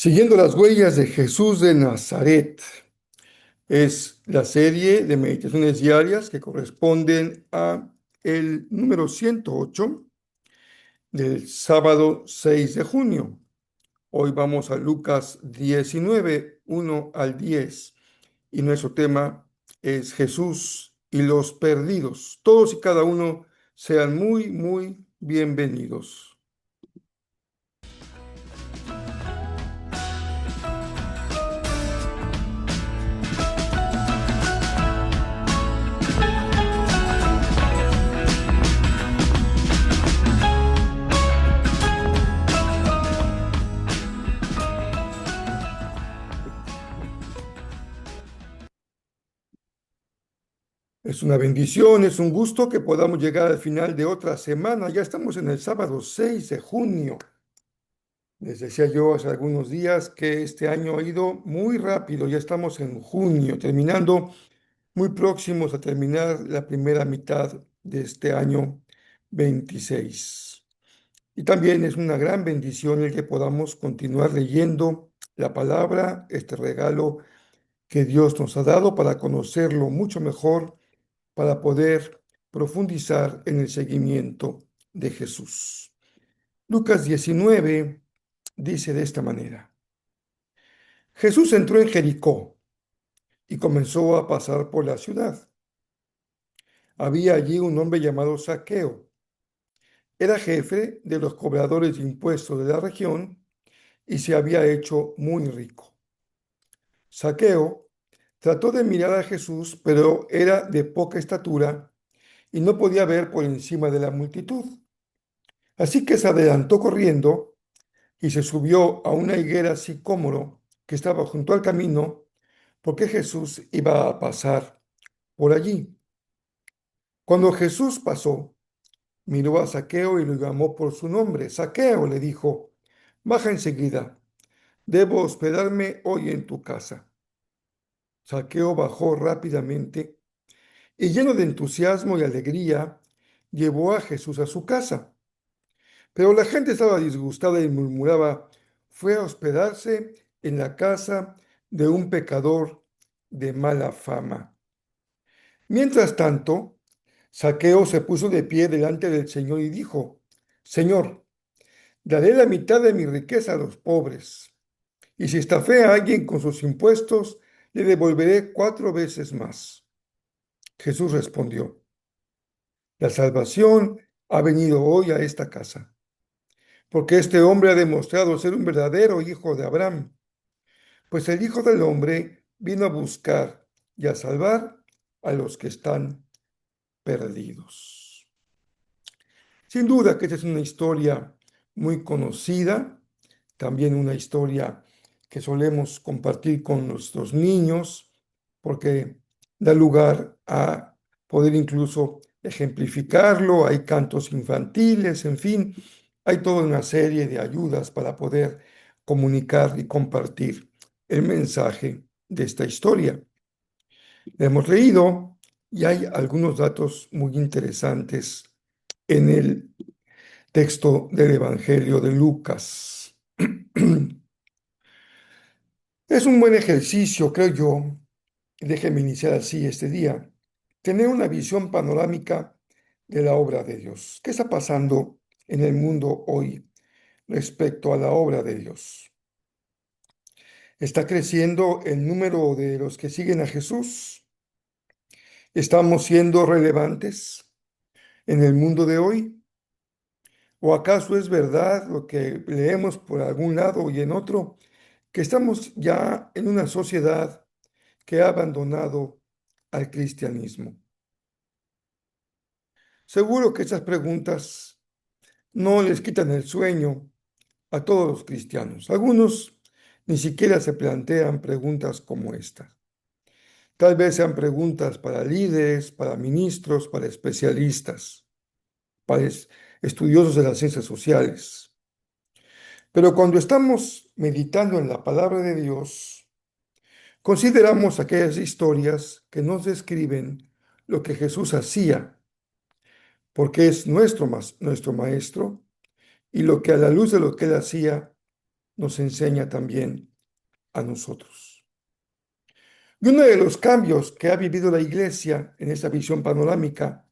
Siguiendo las huellas de Jesús de Nazaret es la serie de meditaciones diarias que corresponden a el número 108 del sábado 6 de junio. Hoy vamos a Lucas 19, 1 al 10, y nuestro tema es Jesús y los perdidos. Todos y cada uno sean muy, muy bienvenidos. Es una bendición, es un gusto que podamos llegar al final de otra semana. Ya estamos en el sábado 6 de junio. Les decía yo hace algunos días que este año ha ido muy rápido. Ya estamos en junio, terminando, muy próximos a terminar la primera mitad de este año 26. Y también es una gran bendición el que podamos continuar leyendo la palabra, este regalo que Dios nos ha dado para conocerlo mucho mejor, para poder profundizar en el seguimiento de Jesús. Lucas 19 dice de esta manera: Jesús entró en Jericó y comenzó a pasar por la ciudad. Había allí un hombre llamado Zaqueo. Era jefe de los cobradores de impuestos de la región y se había hecho muy rico. Zaqueo trató de mirar a Jesús, pero era de poca estatura y no podía ver por encima de la multitud. Así que se adelantó corriendo y se subió a una higuera sicómoro que estaba junto al camino, porque Jesús iba a pasar por allí. Cuando Jesús pasó, miró a Zaqueo y lo llamó por su nombre. Zaqueo, le dijo, baja enseguida, debo hospedarme hoy en tu casa. Zaqueo bajó rápidamente y lleno de entusiasmo y alegría, llevó a Jesús a su casa. Pero la gente estaba disgustada y murmuraba: fue a hospedarse en la casa de un pecador de mala fama. Mientras tanto, Zaqueo se puso de pie delante del Señor y dijo: Señor, daré la mitad de mi riqueza a los pobres, y si estafé a alguien con sus impuestos, le devolveré 4 veces más. Jesús respondió: la salvación ha venido hoy a esta casa, porque este hombre ha demostrado ser un verdadero hijo de Abraham, pues el Hijo del Hombre vino a buscar y a salvar a los que están perdidos. Sin duda que esta es una historia muy conocida, también una historia que solemos compartir con nuestros niños, porque da lugar a poder incluso ejemplificarlo. Hay cantos infantiles, en fin, hay toda una serie de ayudas para poder comunicar y compartir el mensaje de esta historia. La hemos leído y hay algunos datos muy interesantes en el texto del Evangelio de Lucas. Es un buen ejercicio, creo yo, déjeme iniciar así este día, tener una visión panorámica de la obra de Dios. ¿Qué está pasando en el mundo hoy respecto a la obra de Dios? ¿Está creciendo el número de los que siguen a Jesús? ¿Estamos siendo relevantes en el mundo de hoy? ¿O acaso es verdad lo que leemos por algún lado y en otro, que estamos ya en una sociedad que ha abandonado al cristianismo? Seguro que estas preguntas no les quitan el sueño a todos los cristianos. Algunos ni siquiera se plantean preguntas como esta. Tal vez sean preguntas para líderes, para ministros, para especialistas, para estudiosos de las ciencias sociales. Pero cuando estamos meditando en la palabra de Dios, consideramos aquellas historias que nos describen lo que Jesús hacía, porque es nuestro maestro, y lo que a la luz de lo que él hacía nos enseña también a nosotros. Y uno de los cambios que ha vivido la Iglesia en esa visión panorámica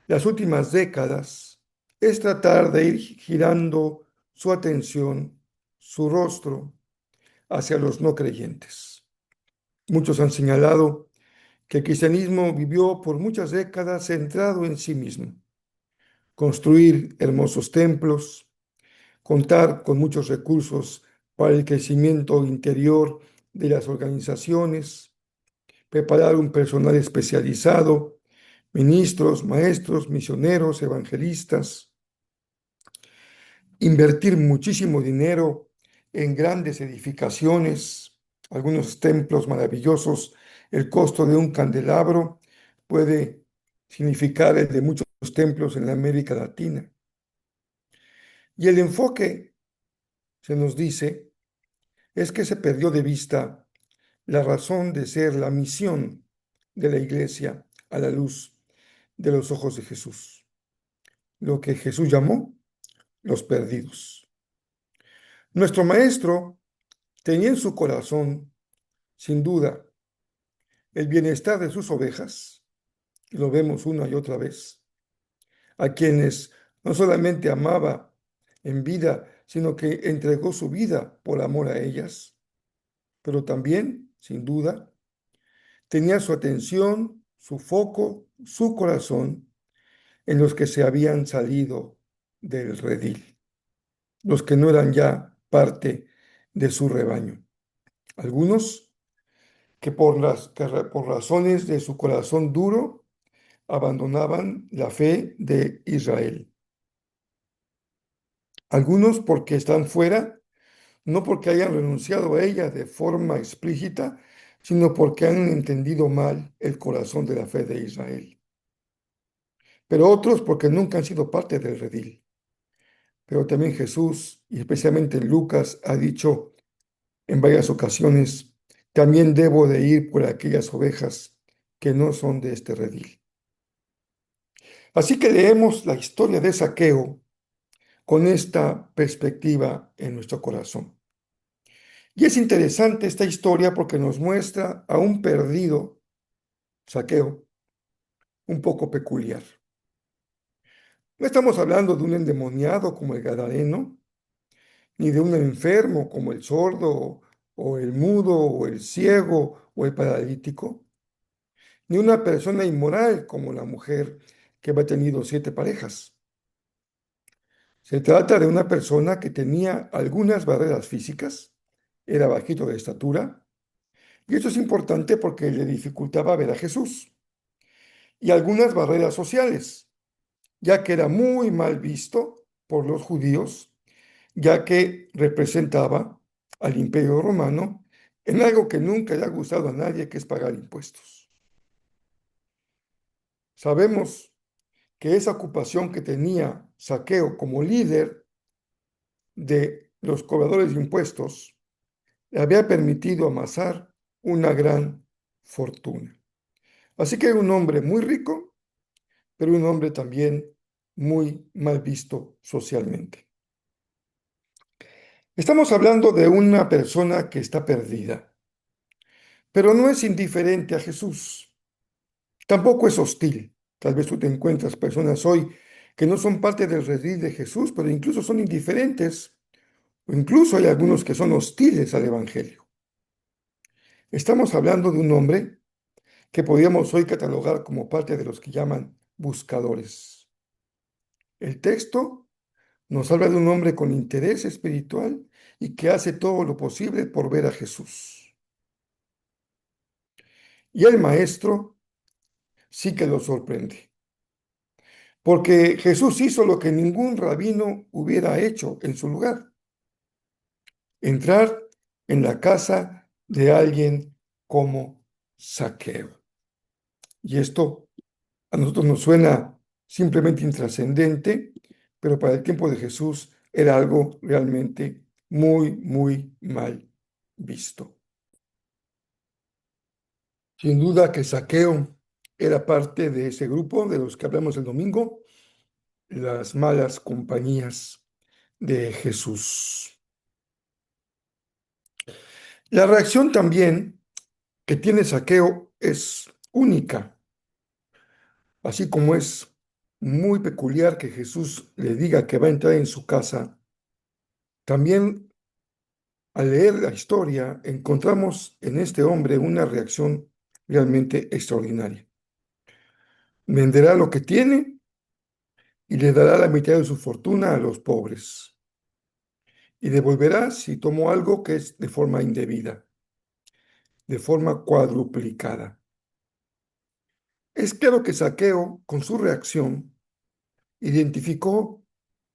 las últimas décadas es tratar de ir girando su atención, su rostro hacia los no creyentes. Muchos han señalado que el cristianismo vivió por muchas décadas centrado en sí mismo, construir hermosos templos, contar con muchos recursos para el crecimiento interior de las organizaciones, preparar un personal especializado, ministros, maestros, misioneros, evangelistas, invertir muchísimo dinero en grandes edificaciones, algunos templos maravillosos. El costo de un candelabro puede significar el de muchos templos en la América Latina. Y el enfoque, se nos dice, es que se perdió de vista la razón de ser, la misión de la iglesia a la luz de los ojos de Jesús, lo que Jesús llamó los perdidos. Nuestro maestro tenía en su corazón, sin duda, el bienestar de sus ovejas, y lo vemos una y otra vez, a quienes no solamente amaba en vida, sino que entregó su vida por amor a ellas, pero también, sin duda, tenía su atención, su foco, su corazón en los que se habían salido del redil, los que no eran ya parte de su rebaño. Algunos por razones de su corazón duro abandonaban la fe de Israel. Algunos porque están fuera, no porque hayan renunciado a ella de forma explícita, sino porque han entendido mal el corazón de la fe de Israel. Pero otros porque nunca han sido parte del redil. Pero también Jesús, y especialmente Lucas, ha dicho en varias ocasiones, también debo de ir por aquellas ovejas que no son de este redil. Así que leemos la historia de Zaqueo con esta perspectiva en nuestro corazón. Y es interesante esta historia porque nos muestra a un perdido, Zaqueo, un poco peculiar. No estamos hablando de un endemoniado como el Gadareno, ni de un enfermo como el sordo o el mudo o el ciego o el paralítico, ni una persona inmoral como la mujer que había tenido 7 parejas. Se trata de una persona que tenía algunas barreras físicas, era bajito de estatura, y esto es importante porque le dificultaba ver a Jesús, y algunas barreras sociales, ya que era muy mal visto por los judíos, ya que representaba al Imperio Romano en algo que nunca le ha gustado a nadie, que es pagar impuestos. Sabemos que esa ocupación que tenía Zaqueo como líder de los cobradores de impuestos le había permitido amasar una gran fortuna. Así que era un hombre muy rico, pero un hombre también muy mal visto socialmente. Estamos hablando de una persona que está perdida, pero no es indiferente a Jesús. Tampoco es hostil. Tal vez tú te encuentras personas hoy que no son parte del redil de Jesús, pero incluso son indiferentes, o incluso hay algunos que son hostiles al Evangelio. Estamos hablando de un hombre que podríamos hoy catalogar como parte de los que llaman buscadores. El texto nos habla de un hombre con interés espiritual y que hace todo lo posible por ver a Jesús. Y el maestro sí que lo sorprende, porque Jesús hizo lo que ningún rabino hubiera hecho en su lugar: entrar en la casa de alguien como Zaqueo. Y esto a nosotros nos suena simplemente intrascendente, pero para el tiempo de Jesús era algo realmente muy, muy mal visto. Sin duda que Zaqueo era parte de ese grupo de los que hablamos el domingo, las malas compañías de Jesús. La reacción también que tiene Zaqueo es única, así como es muy peculiar que Jesús le diga que va a entrar en su casa. También al leer la historia encontramos en este hombre una reacción realmente extraordinaria. Venderá lo que tiene y le dará la mitad de su fortuna a los pobres, y devolverá si tomó algo que es de forma indebida, de forma cuadruplicada. Es claro que Zaqueo, con su reacción, identificó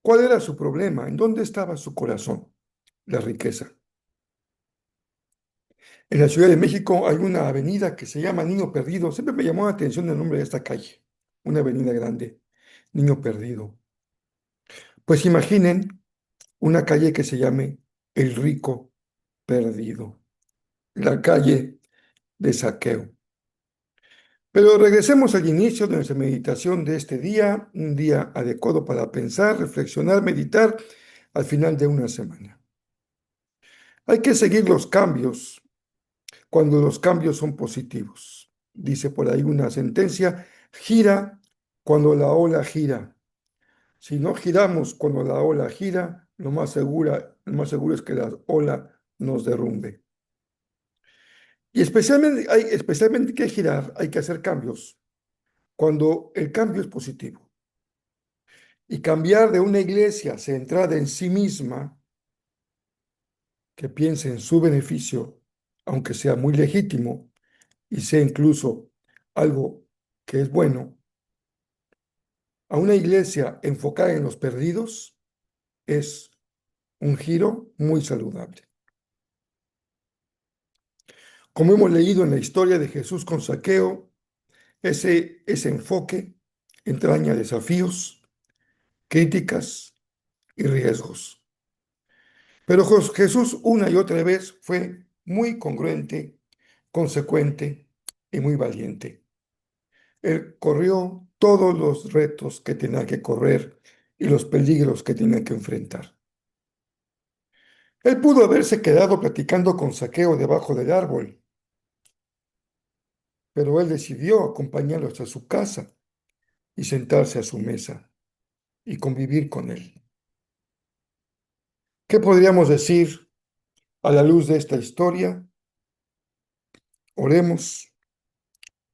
cuál era su problema, en dónde estaba su corazón, la riqueza. En la Ciudad de México hay una avenida que se llama Niño Perdido. Siempre me llamó la atención el nombre de esta calle, una avenida grande, Niño Perdido. Pues imaginen una calle que se llame El Rico Perdido, la calle de Zaqueo. Pero regresemos al inicio de nuestra meditación de este día, un día adecuado para pensar, reflexionar, meditar al final de una semana. Hay que seguir los cambios cuando los cambios son positivos. Dice por ahí una sentencia, gira cuando la ola gira. Si no giramos cuando la ola gira, lo más seguro es que la ola nos derrumbe. Y especialmente que girar, hay que hacer cambios cuando el cambio es positivo. Y cambiar de una iglesia centrada en sí misma, que piense en su beneficio, aunque sea muy legítimo y sea incluso algo que es bueno, a una iglesia enfocada en los perdidos, es un giro muy saludable. Como hemos leído en la historia de Jesús con Zaqueo, ese enfoque entraña desafíos, críticas y riesgos. Pero Jesús una y otra vez fue muy congruente, consecuente y muy valiente. Él corrió todos los retos que tenía que correr y los peligros que tenía que enfrentar. Él pudo haberse quedado platicando con Zaqueo debajo del árbol, pero él decidió acompañarlo hasta su casa y sentarse a su mesa y convivir con él. ¿Qué podríamos decir a la luz de esta historia? Oremos,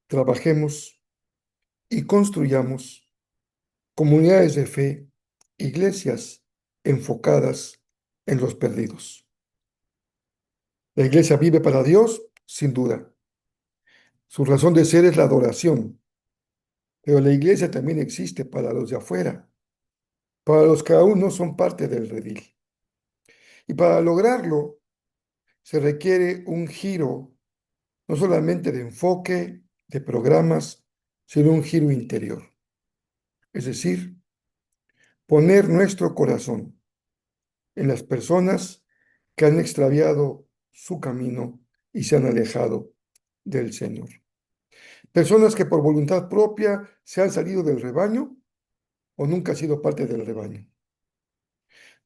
trabajemos y construyamos comunidades de fe, iglesias enfocadas en los perdidos. La iglesia vive para Dios, sin duda. Su razón de ser es la adoración, pero la iglesia también existe para los de afuera, para los que aún no son parte del redil. Y para lograrlo se requiere un giro, no solamente de enfoque, de programas, sino un giro interior. Es decir, poner nuestro corazón en las personas que han extraviado su camino y se han alejado del Señor. Personas que por voluntad propia se han salido del rebaño o nunca han sido parte del rebaño.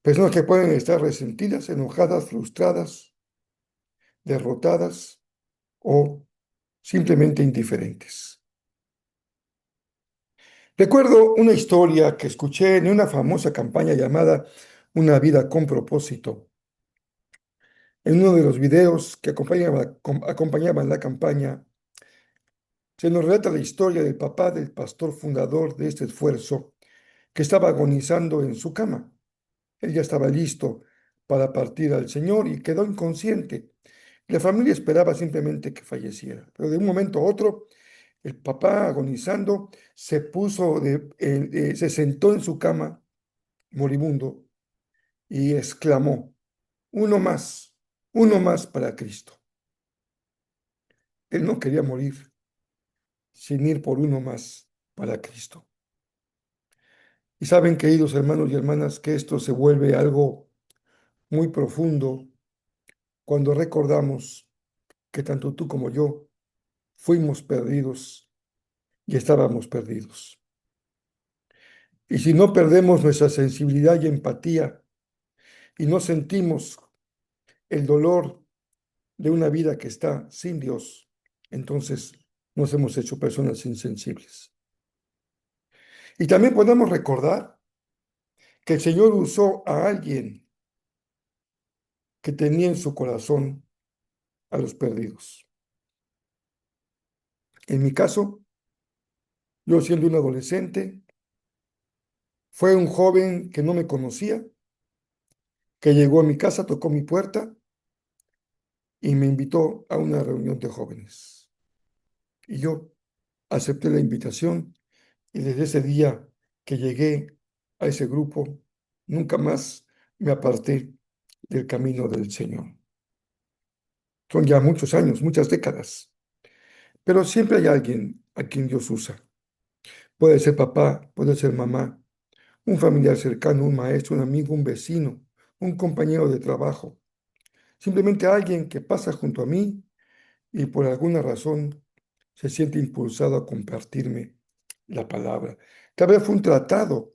Personas que pueden estar resentidas, enojadas, frustradas, derrotadas o simplemente indiferentes. Recuerdo una historia que escuché en una famosa campaña llamada Una vida con propósito. En uno de los videos que acompañaban la campaña, se nos relata la historia del papá del pastor fundador de este esfuerzo, que estaba agonizando en su cama. Él ya estaba listo para partir al Señor y quedó inconsciente. La familia esperaba simplemente que falleciera, pero de un momento a otro, el papá agonizando se sentó en su cama moribundo y exclamó, uno más para Cristo. Él no quería morir sin ir por uno más para Cristo. Y saben, queridos hermanos y hermanas, que esto se vuelve algo muy profundo cuando recordamos que tanto tú como yo fuimos perdidos y estábamos perdidos. Y si no perdemos nuestra sensibilidad y empatía y no sentimos el dolor de una vida que está sin Dios, entonces nos hemos hecho personas insensibles. Y también podemos recordar que el Señor usó a alguien que tenía en su corazón a los perdidos. En mi caso, yo siendo un adolescente, fue un joven que no me conocía, que llegó a mi casa, tocó mi puerta y me invitó a una reunión de jóvenes. Y yo acepté la invitación y desde ese día que llegué a ese grupo, nunca más me aparté del camino del Señor. Son ya muchos años, muchas décadas, pero siempre hay alguien a quien Dios usa. Puede ser papá, puede ser mamá, un familiar cercano, un maestro, un amigo, un vecino, un compañero de trabajo, simplemente alguien que pasa junto a mí y por alguna razón se siente impulsado a compartirme la palabra. Tal vez fue un tratado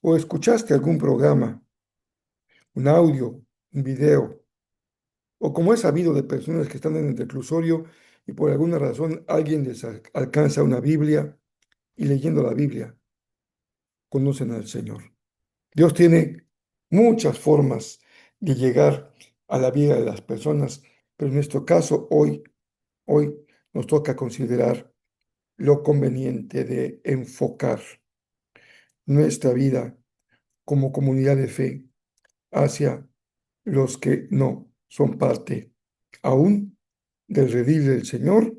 o escuchaste algún programa, un audio, un video, o como es sabido de personas que están en el reclusorio y por alguna razón alguien les alcanza una Biblia y leyendo la Biblia conocen al Señor. Dios tiene muchas formas de llegar a la vida de las personas, pero en nuestro caso hoy nos toca considerar lo conveniente de enfocar nuestra vida como comunidad de fe hacia los que no son parte aún del redil del Señor,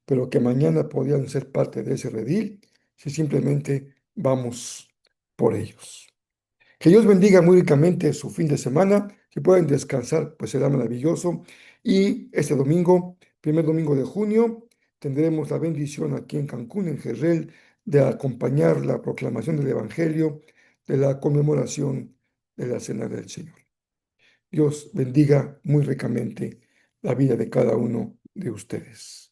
pero que mañana podrían ser parte de ese redil si simplemente vamos por ellos. Que Dios bendiga muy ricamente su fin de semana. Si pueden descansar, pues será maravilloso. Y este domingo, primer domingo de junio, tendremos la bendición aquí en Cancún, en Jerrel, de acompañar la proclamación del Evangelio, de la conmemoración de la Cena del Señor. Dios bendiga muy ricamente la vida de cada uno de ustedes.